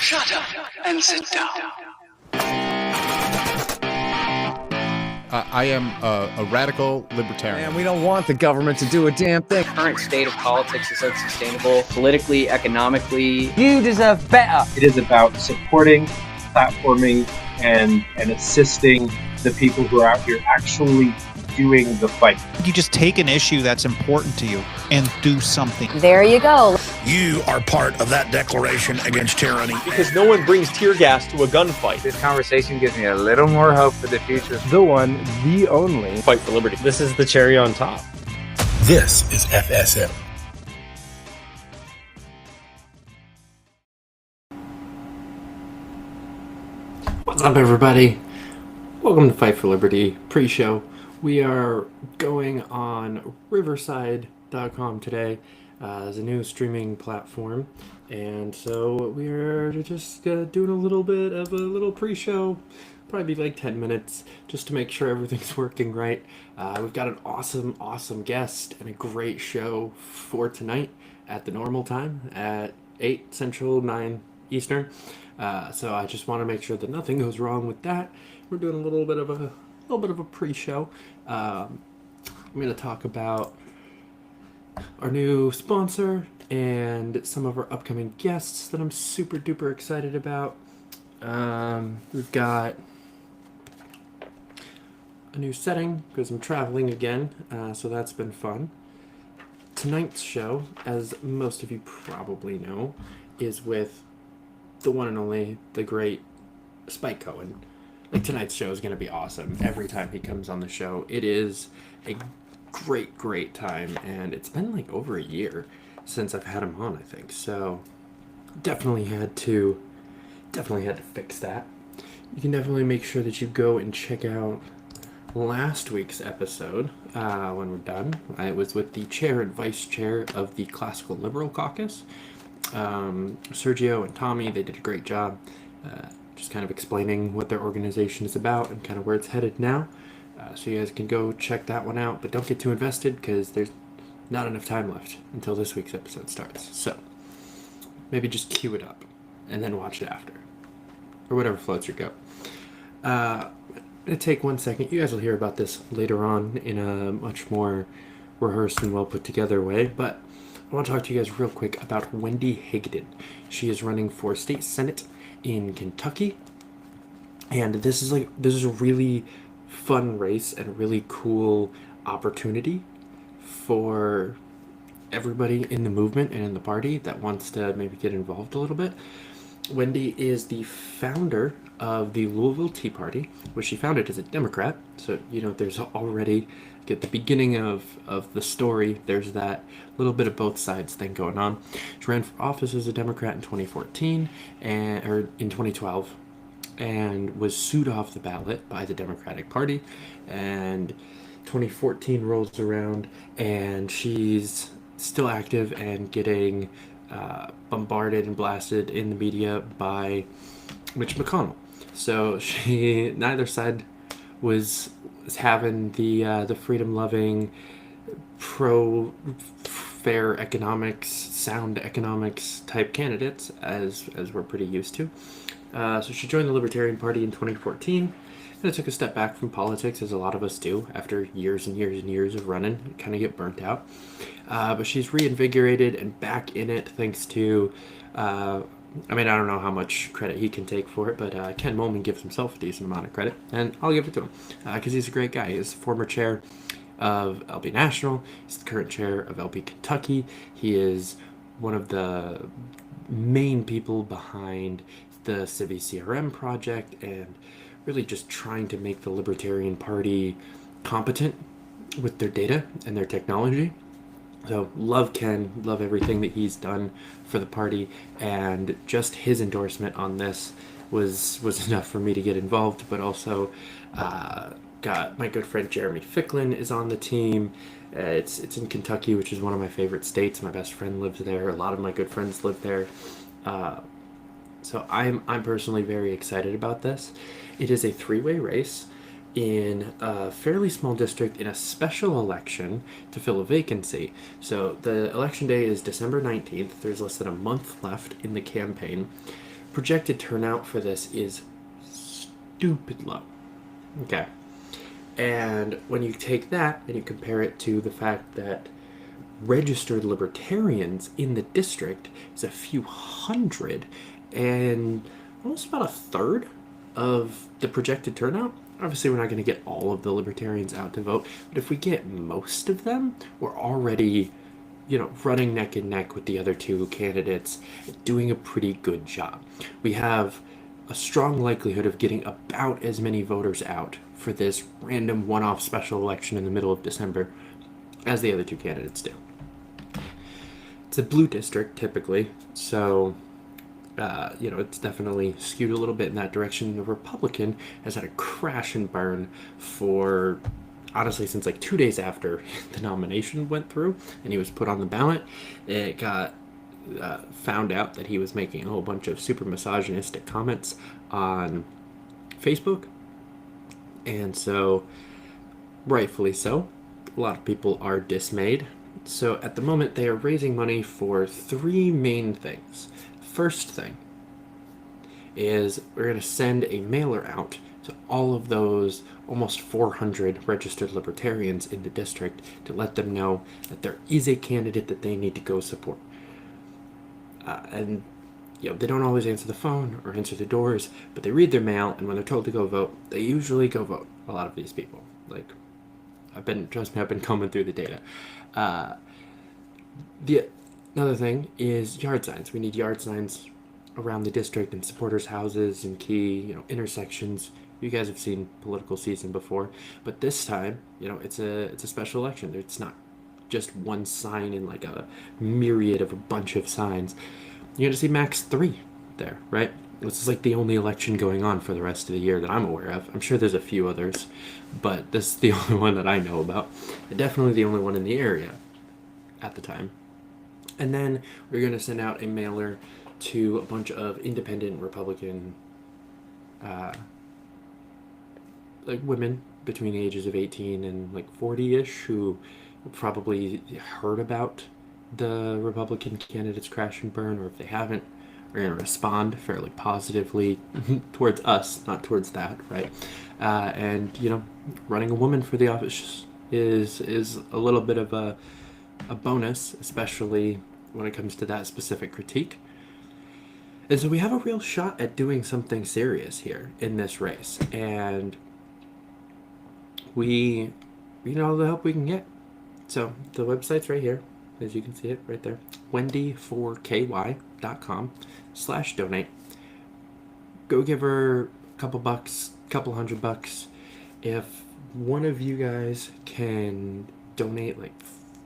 Shut up and sit down. I am a radical libertarian. And we don't want the government to do a damn thing. The current state of politics is unsustainable, politically, economically. You deserve better. It is about supporting, platforming, and assisting the people who are out here actually doing the fight. You just take an issue that's important to you and do something. There you go. You are part of that declaration against tyranny. Because no one brings tear gas to a gunfight. This conversation gives me a little more hope for the future. The one, the only. Fight for liberty. This is the cherry on top. This is FSM. What's up, everybody? Welcome to Fight for Liberty pre-show. We are going on Riverside.com today as a new streaming platform, and so we are just doing a little bit of a little pre-show, probably like 10 minutes, just to make sure everything's working right. We've got an awesome guest and a great show for tonight at the normal time at 8 Central, 9 Eastern. So I just want to make sure that nothing goes wrong with that. We're doing a little bit of a pre-show. I'm going to talk about our new sponsor and some of our upcoming guests that I'm super duper excited about. We've got a new setting because I'm traveling again, so that's been fun. Tonight's show, as most of you probably know, is with the one and only, the great Spike Cohen. Like, tonight's show is going to be awesome. Every time he comes on the show, it is a great time, and it's been like over a year since I've had him on, I think. So definitely had to fix that. You can definitely make sure that you go and check out last week's episode when we're done. It was with the chair and vice chair of the Classical Liberal Caucus. Sergio and Tommy, they did a great job just kind of explaining what their organization is about and kind of where it's headed now. So you guys can go check that one out, but don't get too invested because there's not enough time left until this week's episode starts. So maybe just cue it up and then watch it after, or whatever floats your goat. I'm going to take 1 second. You guys will hear about this later on in a much more rehearsed and well put together way, but I want to talk to you guys real quick about Wendy Higdon. She is running for state senate in Kentucky, and this is a really fun race and a really cool opportunity for everybody in the movement and in the party that wants to maybe get involved a little bit. Wendy is the founder of the Louisville Tea Party, which she founded as a Democrat. So, there's already, at the beginning of the story, there's that little bit of both sides thing going on. She ran for office as a Democrat in 2014, or in 2012, and was sued off the ballot by the Democratic Party. And 2014 rolls around, and she's still active and getting bombarded and blasted in the media by Mitch McConnell. So neither side was having the freedom-loving, pro-fair economics, sound economics type candidates as we're pretty used to. So she joined the Libertarian Party in 2014, and it took a step back from politics, as a lot of us do after years and years and years of running, kind of get burnt out. But she's reinvigorated and back in it thanks to, I don't know how much credit he can take for it, but Ken Moulman gives himself a decent amount of credit, and I'll give it to him because he's a great guy. He's former chair of LP National. He's the current chair of LP Kentucky. He is one of the main people behind the Civi CRM project and really just trying to make the Libertarian Party competent with their data and their technology. So love Ken, love everything that he's done for the party, and just his endorsement on this was enough for me to get involved. But also got my good friend Jeremy Ficklin is on the team. It's in Kentucky, which is one of my favorite states. My best friend lives there. A lot of my good friends live there. So I'm personally very excited about this. It is a three-way race in a fairly small district in a special election to fill a vacancy. So the election day is December 19th. There's less than a month left in the campaign. projected turnout for this is stupid low. Okay. And when you take that and you compare it to the fact that registered libertarians in the district is a few hundred and almost about a third of the projected turnout. Obviously, we're not going to get all of the libertarians out to vote, but if we get most of them, we're already, running neck and neck with the other two candidates, doing a pretty good job. We have a strong likelihood of getting about as many voters out for this random one-off special election in the middle of December as the other two candidates do. It's a blue district typically, so it's definitely skewed a little bit in that direction. The Republican has had a crash and burn for, honestly, since like 2 days after the nomination went through and he was put on the ballot. It got found out that he was making a whole bunch of super misogynistic comments on Facebook, and so rightfully so, a lot of people are dismayed. So at the moment they are raising money for three main things. First thing is we're going to send a mailer out to all of those almost 400 registered libertarians in the district to let them know that there is a candidate that they need to go support. And they don't always answer the phone or answer the doors, but they read their mail, and when they're told to go vote, they usually go vote. A lot of these people, I've been combing through the data. Another thing is yard signs. We need yard signs around the district and supporters' houses and key, intersections. You guys have seen political season before, but this time, it's a special election. It's not just one sign in like a myriad of a bunch of signs. You're going to see max 3 there, right? This is like the only election going on for the rest of the year that I'm aware of. I'm sure there's a few others, but this is the only one that I know about. And definitely the only one in the area at the time. And then we're going to send out a mailer to a bunch of independent Republican women between the ages of 18 and 40-ish who probably heard about the Republican candidate's crash and burn, or if they haven't, are going to respond fairly positively towards us, not towards that, right? And running a woman for the office is a little bit of a bonus, especially when it comes to that specific critique. And so we have a real shot at doing something serious here in this race, and we need all the help we can get. So the website's right here, as you can see it right there, wendy4ky.com/donate. Go give her a couple bucks, couple $100. If one of you guys can donate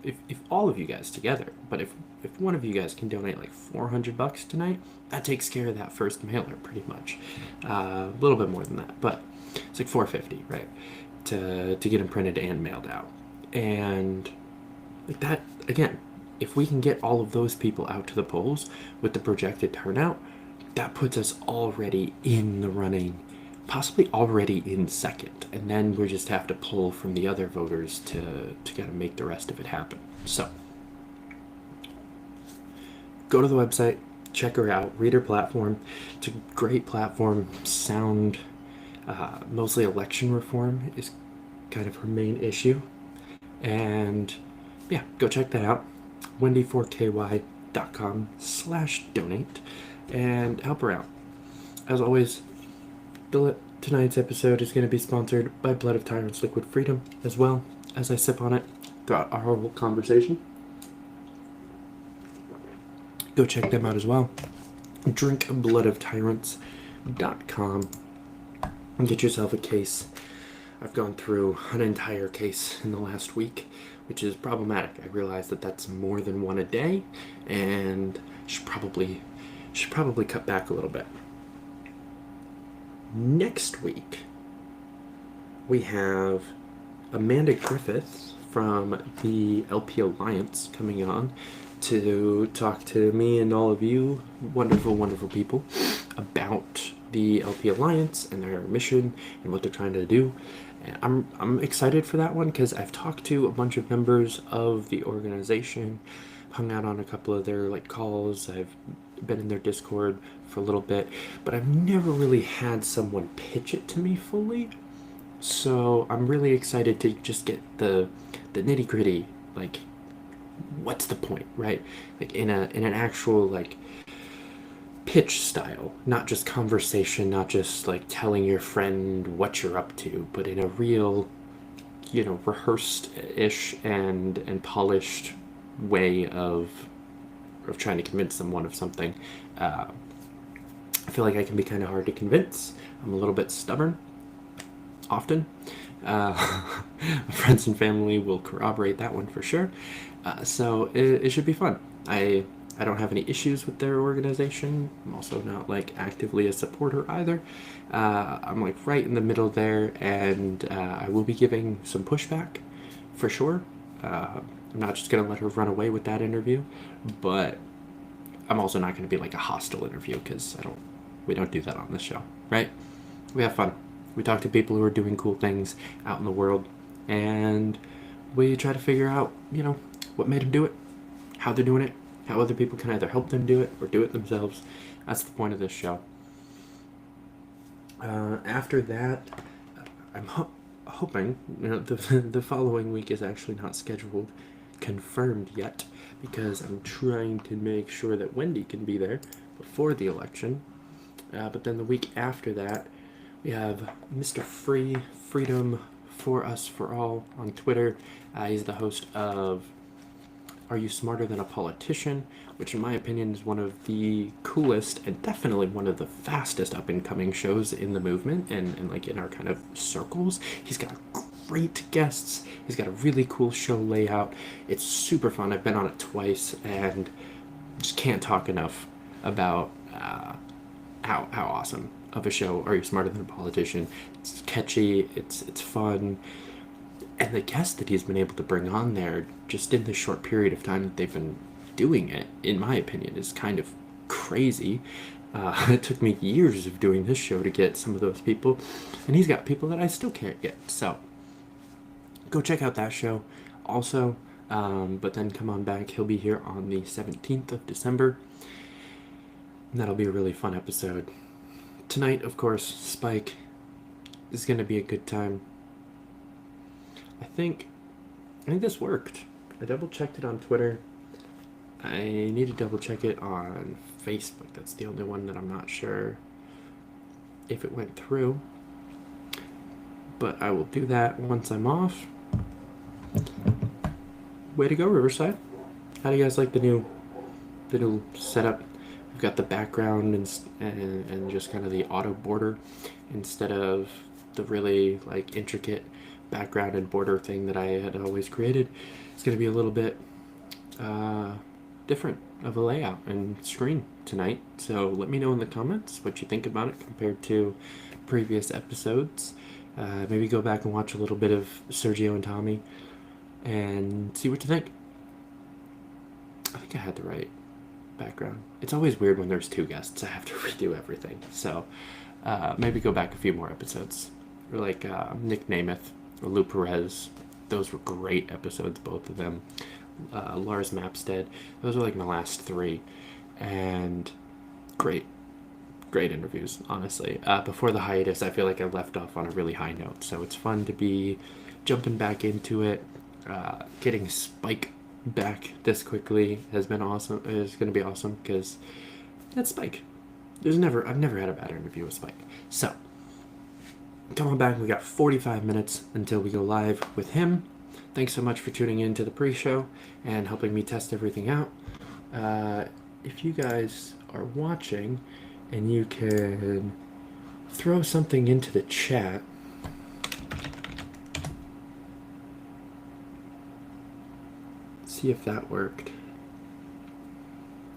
if all of you guys together, but if one of you guys can donate $400 tonight, that takes care of that first mailer pretty much. A little bit more than that, but it's $450, right? To get them printed and mailed out. And that, again, if we can get all of those people out to the polls with the projected turnout, that puts us already in the running, possibly already in second. And then we just have to pull from the other voters to kind of make the rest of it happen. So go to the website, check her out, read her platform. It's a great platform. Sound, mostly election reform is kind of her main issue. And yeah, go check that out. wendy4ky.com/donate and help her out. As always, tonight's episode is going to be sponsored by Blood of Tyrants Liquid Freedom, as well as I sip on it throughout our whole conversation. Go check them out as well. drinkbloodofTyrants.com and get yourself a case. I've gone through an entire case in the last week, which is problematic. I realize that that's more than one a day, and should probably cut back a little bit. Next week, we have Amanda Griffiths from the LP Alliance coming on to talk to me and all of you wonderful, wonderful people about the LP Alliance and their mission and what they're trying to do. And I'm excited for that one because I've talked to a bunch of members of the organization, hung out on a couple of their like calls. I've been in their Discord for a little bit, but I've never really had someone pitch it to me fully. So I'm really excited to just get the nitty gritty, like what's the point, right? Like in an actual like pitch style, not just conversation, not just like telling your friend what you're up to, but in a real, rehearsed-ish and polished way of trying to convince someone of something. I feel like I can be kind of hard to convince. I'm a little bit stubborn, often. Friends and family will corroborate that one for sure. So it should be fun. I don't have any issues with their organization. I'm also not like actively a supporter either. I'm like right in the middle there, and I will be giving some pushback for sure. I'm not just gonna let her run away with that interview, but I'm also not gonna be like a hostile interview, because we don't do that on this show, right? We have fun. We talk to people who are doing cool things out in the world, and we try to figure out, what made them do it, how they're doing it, how other people can either help them do it or do it themselves. That's the point of this show. After that, I'm hoping, the following week is actually not scheduled, confirmed yet, because I'm trying to make sure that Wendy can be there before the election. But then the week after that, we have Mr. Freedom for Us for All on Twitter. He's the host of Are You Smarter Than a Politician?, which in my opinion is one of the coolest and definitely one of the fastest up-and-coming shows in the movement and like in our kind of circles. He's got great guests. He's got a really cool show layout. It's super fun. I've been on it twice and just can't talk enough about how awesome of a show Are You Smarter Than a Politician? It's catchy, it's fun, and the guests that he's been able to bring on there just in the short period of time that they've been doing it, in my opinion, is kind of crazy. It took me years of doing this show to get some of those people, and he's got people that I still can't get. So go check out that show also, but then come on back. He'll be here on the 17th of December, and that'll be a really fun episode. Tonight, of course, Spike is going to be a good time. I think this worked. I double-checked it on Twitter. I need to double-check it on Facebook. That's the only one that I'm not sure if it went through. But I will do that once I'm off. Way to go, Riverside. How do you guys like the new setup? We've got the background and just kind of the auto border instead of the really like intricate background and border thing that I had always created. It's going to be a little bit different of a layout and screen tonight. So let me know in the comments what you think about it compared to previous episodes. Maybe go back and watch a little bit of Sergio and Tommy and see what you think. I think I had the right background. It's always weird when there's two guests. I have to redo everything. So maybe go back a few more episodes. Or like Nick Namath or Lou Perez. Those were great episodes, both of them. Lars Mapstead. Those are like my last three. And great interviews, honestly. Before the hiatus, I feel like I left off on a really high note. So it's fun to be jumping back into it. Getting Spike back this quickly has been awesome. Is going to be awesome because that's Spike. I've never had a bad interview with Spike. So come on back. We got 45 minutes until we go live with him. Thanks so much for tuning in to the pre-show and helping me test everything out. If you guys are watching and you can throw something into the chat. See if that worked.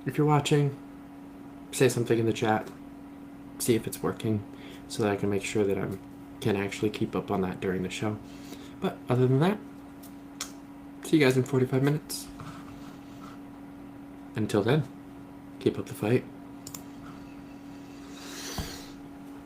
If you're watching, say something in the chat. See if it's working so that I can make sure that I can actually keep up on that during the show. But other than that, see you guys in 45 minutes. Until then, keep up the fight.